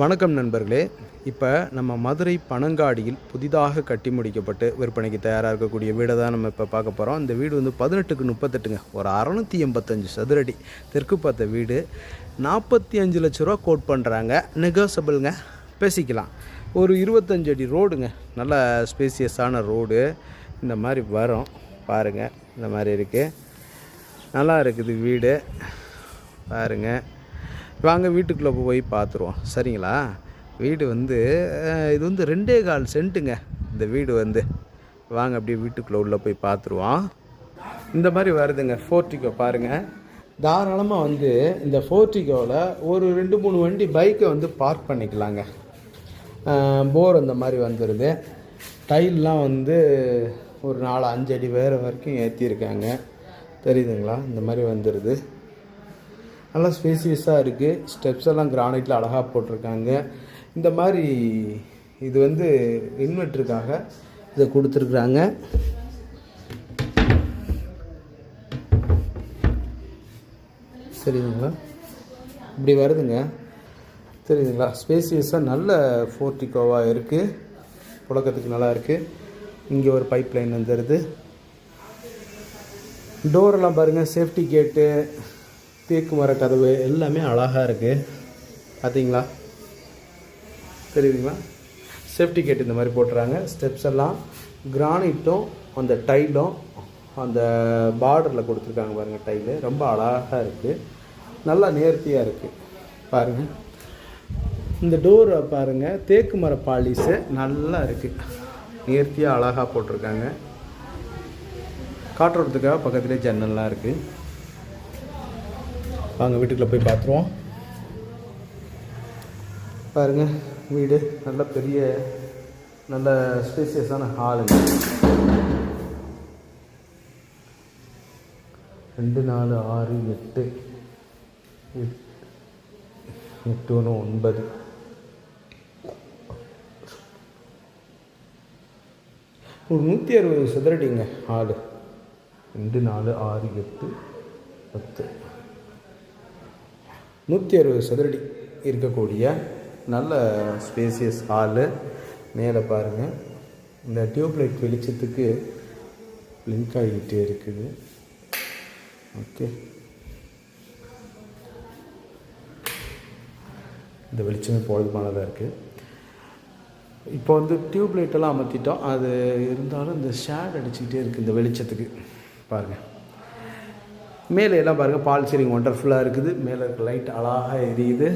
வணக்கம் நண்பர்களே. இப்போ நம்ம மதுரை பனங்காடியில் புதிதாக கட்டி முடிக்கப்பட்டு விற்பனைக்கு தயாராக இருக்கக்கூடிய வீடை தான் நம்ம இப்போ பார்க்க போகிறோம். இந்த வீடு வந்து 18க்கு 38ங்க, ஒரு 685 சதுரடி தெற்கு பார்த்த வீடு. 45 லட்ச ரூபா கோட் பண்ணுறாங்க, நெகோசபிள்ங்க, பேசிக்கலாம். ஒரு 25 அடி ரோடுங்க, நல்ல ஸ்பேசியஸான ரோடு. இந்த மாதிரி வரும் பாருங்கள், இந்த மாதிரி இருக்குது, நல்லா இருக்குது வீடு பாருங்கள். வாங்க வீட்டுக்குள்ளே போய் பார்த்துருவோம், சரிங்களா? வீடு வந்து இது வந்து 2.25 சென்ட்டுங்க இந்த வீடு வந்து. வாங்க அப்படியே வீட்டுக்குள்ளே உள்ளே போய் பார்த்துருவோம். இந்த மாதிரி வருதுங்க போர்ட்டிகோ பாருங்கள். தாராளமாக வந்து இந்த போர்ட்டிகோவில் ஒரு 2-3 வண்டி பைக்கை வந்து பார்க் பண்ணிக்கலாங்க. போர் அந்த மாதிரி வந்துடுது. டைல்லாம் வந்து ஒரு 4-5 அடி வேறு வரைக்கும் ஏற்றிருக்காங்க, தெரியுதுங்களா? இந்த மாதிரி வந்துடுது. நல்லா ஸ்பேசியஸாக இருக்குது. ஸ்டெப்ஸ் எல்லாம் கிரானைட்டில் அழகாக போட்டிருக்காங்க. இந்த மாதிரி இது வந்து இன்வெர்ட்டருக்காக இதை கொடுத்துருக்குறாங்க. சரிங்களா? இப்படி வருதுங்க, தெரியுதுங்களா? ஸ்பேசியஸாக நல்ல போர்ட்டிகோவாக இருக்குது, புழக்கத்துக்கு நல்லா இருக்குது. இங்கே ஒரு பைப் லைன் வந்துடுது. டோரெல்லாம் பாருங்கள், சேஃப்டி கேட்டு, தேக்கு மர கதவு எல்லாமே அழகாக இருக்குது, பார்த்தீங்களா? தெரியுதுங்களா? சேஃப்டி கேட் இந்த மாதிரி போட்டுறாங்க. ஸ்டெப்ஸ் எல்லாம் கிரானைட்டும் அந்த டைலும் அந்த பார்டரில் கொடுத்துருக்காங்க பாருங்கள். டைலு ரொம்ப அழகாக இருக்குது, நல்லா நேர்த்தியாக இருக்குது பாருங்கள். இந்த டோரை பாருங்கள், தேக்கு மர பாலிஸு நல்லா இருக்குது, நேர்த்தியாக அழகாக போட்டிருக்காங்க. காற்றோட்டத்துக்காக பக்கத்துலேயே ஜன்னல்லாம் இருக்குது. வாங்க வீட்டுக்குள்ளே போய் பார்த்துருவோம். பாருங்கள், வீடு நல்ல பெரிய நல்ல ஸ்பேசியஸான ஹாலுங்க. 2 4 6 8 8 1 9 ஒரு 160 சதுரடிங்க ஹாலு. 2 4 6 8 10 160 சதுரடி இருக்கக்கூடிய நல்ல ஸ்பேசியஸ் ஹாலு. மேலே பாருங்கள், இந்த டியூப்லைட் வெளிச்சத்துக்கு லிங்க் ஆகிக்கிட்டே இருக்குது. ஓகே, இந்த வெளிச்சமே போதுமானதாக இருக்குது. இப்போ வந்து டியூப்லைட்டெல்லாம் அமர்த்திட்டோம், அது இருந்தாலும் இந்த ஷேட் அடிச்சுக்கிட்டே இருக்குது இந்த வெளிச்சத்துக்கு பாருங்கள். மேலே எல்லாம் பாருங்கள், பால் சீலிங் ஒண்டர்ஃபுல்லாக இருக்குது. மேலே இருக்க லைட் அழகாக எரியுது.